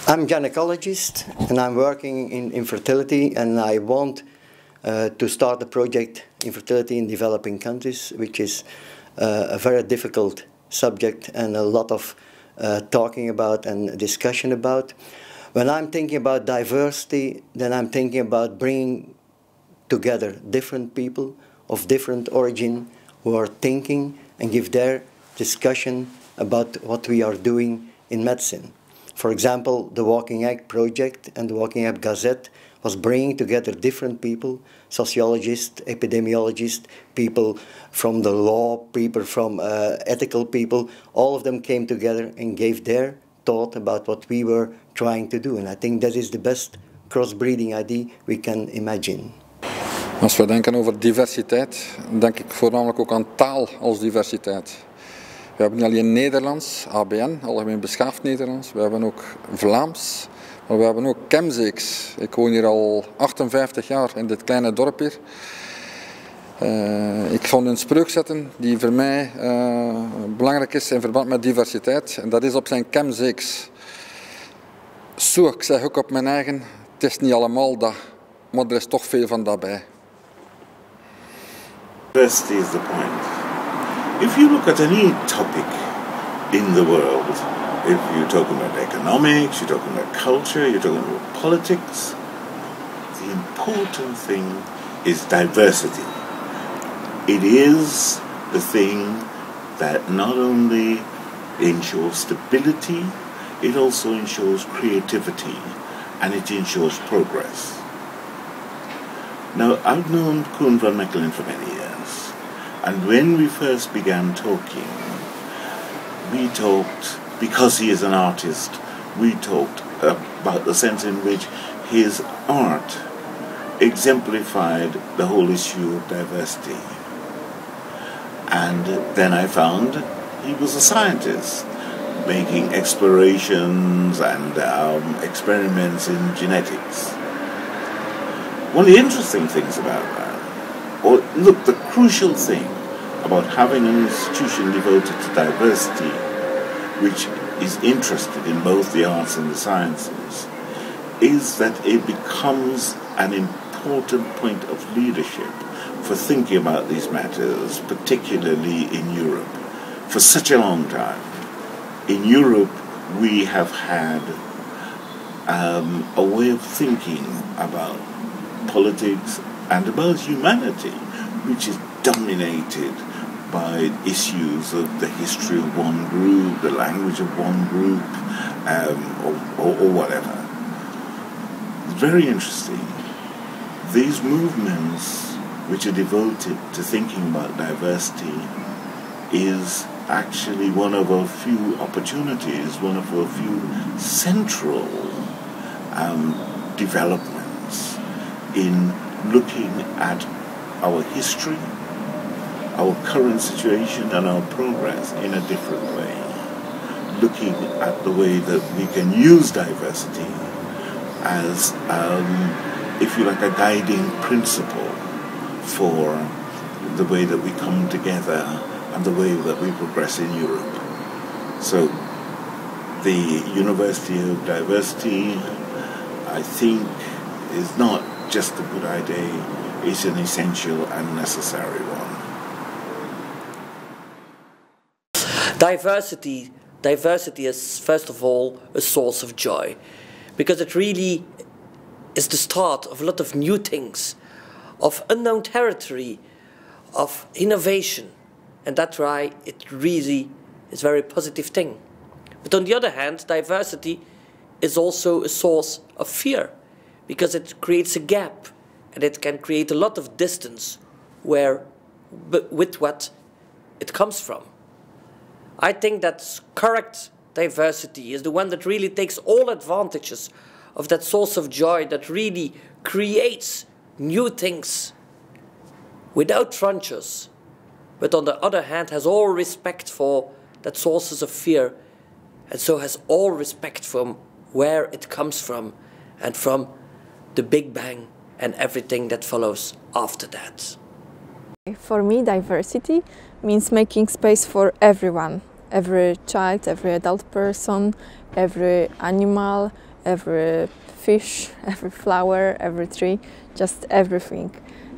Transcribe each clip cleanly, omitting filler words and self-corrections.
I'm a gynecologist and I'm working in infertility, and I want to start a project infertility in developing countries, which is a very difficult subject and a lot of talking about and discussion about. When I'm thinking about diversity, then I'm thinking about bringing together different people of different origin who are thinking and give their discussion about what we are doing in medicine. For example, the Walking Egg project and the Walking Egg Gazette was bringing together different people, sociologists, epidemiologists, people from the law, people from ethical people. All of them came together and gave their thought about what we were trying to do. And I think that is the best crossbreeding idea we can imagine. Als we denken over diversiteit, denk ik voornamelijk ook aan taal als diversiteit. We hebben niet alleen Nederlands, ABN, Algemeen Beschaafd Nederlands. We hebben ook Vlaams, maar we hebben ook Kemzeeks. Ik woon hier al 58 jaar in dit kleine dorp hier. Ik vond een spreuk zetten die voor mij belangrijk is in verband met diversiteit. En dat is op zijn Kemzeeks. Zo, ik zeg ook op mijn eigen, het is niet allemaal dat, maar er is toch veel van dat bij. Diversity is the point. If you look at any topic in the world, if you're talking about economics, you're talking about culture, you're talking about politics, the important thing is diversity. It is the thing that not only ensures stability, it also ensures creativity and it ensures progress. Now, I've known Koen Vanmechelen for many years. And when we first began talking, we talked, because he is an artist, we talked about the sense in which his art exemplified the whole issue of diversity. And then I found he was a scientist, making explorations and experiments in genetics. One of the interesting things about that, or look, the crucial thing about having an institution devoted to diversity, which is interested in both the arts and the sciences, is that it becomes an important point of leadership for thinking about these matters, particularly in Europe. For such a long time, in Europe, we have had a way of thinking about politics and about humanity, which is dominated by issues of the history of one group, the language of one group, or whatever. It's very interesting. These movements which are devoted to thinking about diversity is actually one of our few opportunities, one of our few central developments in looking at our history, our current situation and our progress in a different way. Looking at the way that we can use diversity as, if you like, a guiding principle for the way that we come together and the way that we progress in Europe. So the University of Diversity, I think, is not just a good idea, it's an essential and necessary one. Diversity is, first of all, a source of joy, because it really is the start of a lot of new things, of unknown territory, of innovation, and that's why it really is a very positive thing. But on the other hand, diversity is also a source of fear, because it creates a gap, and it can create a lot of distance with what it comes from. I think that correct diversity is the one that really takes all advantages of that source of joy, that really creates new things without frontiers, but on the other hand has all respect for that sources of fear, and so has all respect from where it comes from and from the Big Bang and everything that follows after that. For me, diversity means making space for everyone, every child, every adult person, every animal, every fish, every flower, every tree, just everything.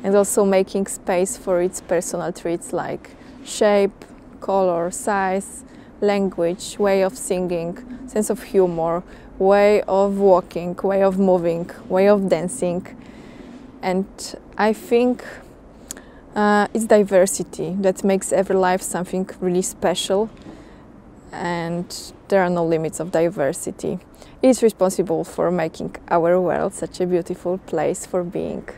And also making space for its personal traits like shape, color, size, language, way of singing, sense of humor, way of walking, way of moving, way of dancing. And I think it's diversity that makes every life something really special, and there are no limits of diversity. It's responsible for making our world such a beautiful place for being.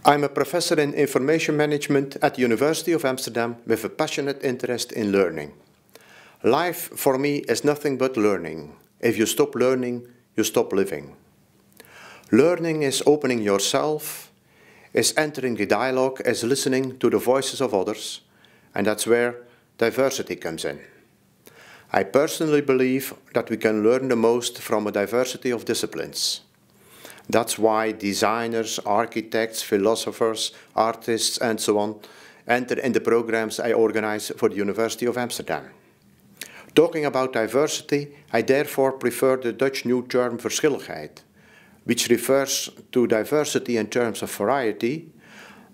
I'm a professor in information management at the University of Amsterdam with a passionate interest in learning. Life for me is nothing but learning. If you stop learning, you stop living. Learning is opening yourself, is entering the dialogue, is listening to the voices of others, and that's where diversity comes in. I personally believe that we can learn the most from a diversity of disciplines. That's why designers, architects, philosophers, artists, and so on enter in the programs I organize for the University of Amsterdam. Talking about diversity, I therefore prefer the Dutch new term verschilligheid, which refers to diversity in terms of variety,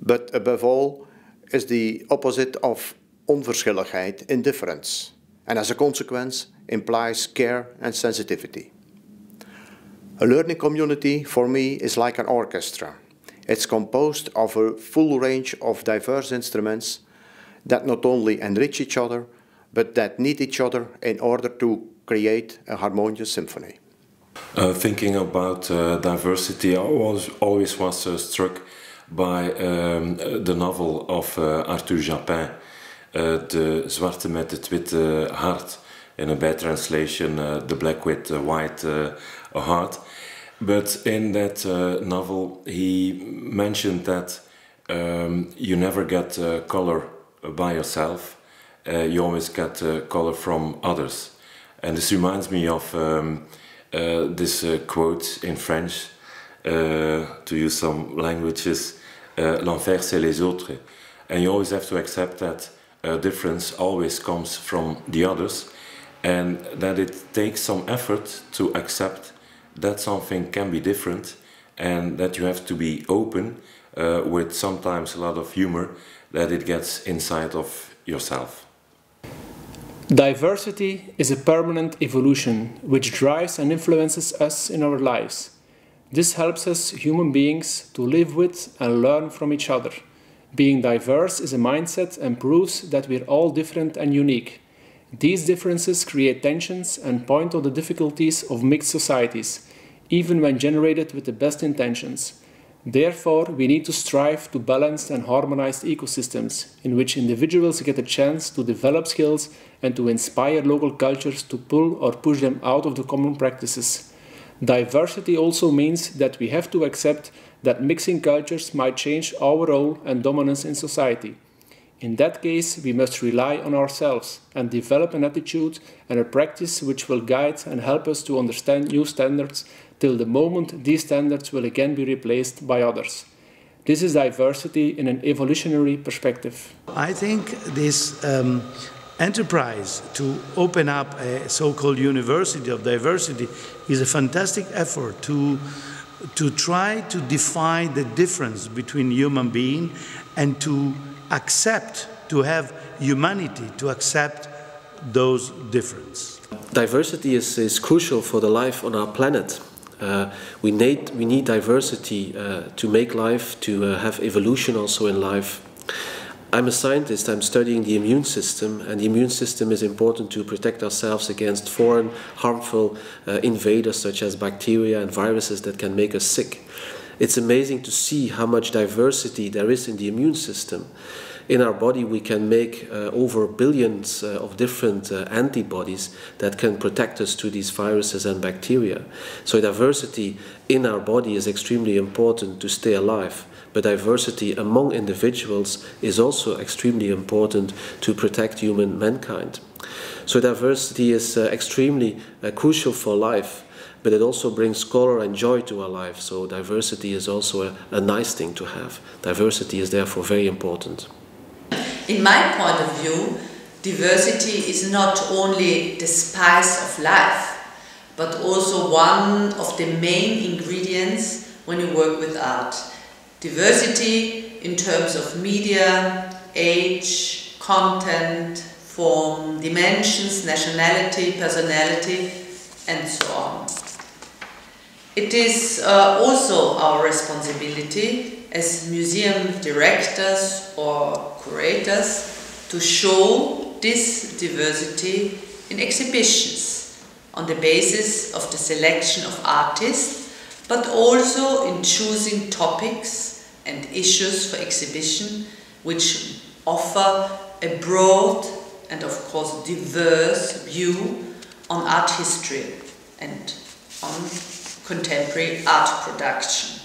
but above all is the opposite of onverschilligheid, indifference, and as a consequence implies care and sensitivity. A learning community for me is like an orchestra. It's composed of a full range of diverse instruments that not only enrich each other, but that need each other in order to create a harmonious symphony. Thinking about diversity, I always was struck by the novel of Arthur Japin, De Zwarte met het witte hart, in a bad translation, The Black with the White Heart. But in that novel he mentioned that you never get color by yourself, you always get color from others. And this reminds me of this quote in French, to use some languages, l'enfer c'est les autres. And you always have to accept that difference always comes from the others, and that it takes some effort to accept that something can be different, and that you have to be open with sometimes a lot of humor, that it gets inside of yourself. Diversity is a permanent evolution which drives and influences us in our lives. This helps us human beings to live with and learn from each other. Being diverse is a mindset and proves that we're all different and unique. These differences create tensions and point to the difficulties of mixed societies, even when generated with the best intentions. Therefore, we need to strive to balanced and harmonized ecosystems in which individuals get a chance to develop skills and to inspire local cultures to pull or push them out of the common practices. Diversity also means that we have to accept that mixing cultures might change our role and dominance in society. In that case, we must rely on ourselves and develop an attitude and a practice which will guide and help us to understand new standards till the moment these standards will again be replaced by others. This is diversity in an evolutionary perspective. I think this enterprise to open up a so-called university of diversity is a fantastic effort to try to define the difference between human beings and to accept, to have humanity, to accept those differences. Diversity is crucial for the life on our planet. We need diversity to make life, to have evolution also in life. I'm a scientist, I'm studying the immune system, and the immune system is important to protect ourselves against foreign, harmful invaders such as bacteria and viruses that can make us sick. It's amazing to see how much diversity there is in the immune system. In our body we can make over billions of different antibodies that can protect us to these viruses and bacteria. So diversity in our body is extremely important to stay alive. But diversity among individuals is also extremely important to protect mankind. So diversity is extremely crucial for life, but it also brings color and joy to our life. So diversity is also a nice thing to have. Diversity is therefore very important. In my point of view, diversity is not only the spice of life, but also one of the main ingredients when you work with art. Diversity in terms of media, age, content, form, dimensions, nationality, personality, and so on. It is also our responsibility as museum directors or curators to show this diversity in exhibitions on the basis of the selection of artists, but also in choosing topics and issues for exhibition which offer a broad and of course diverse view on art history and on contemporary art production.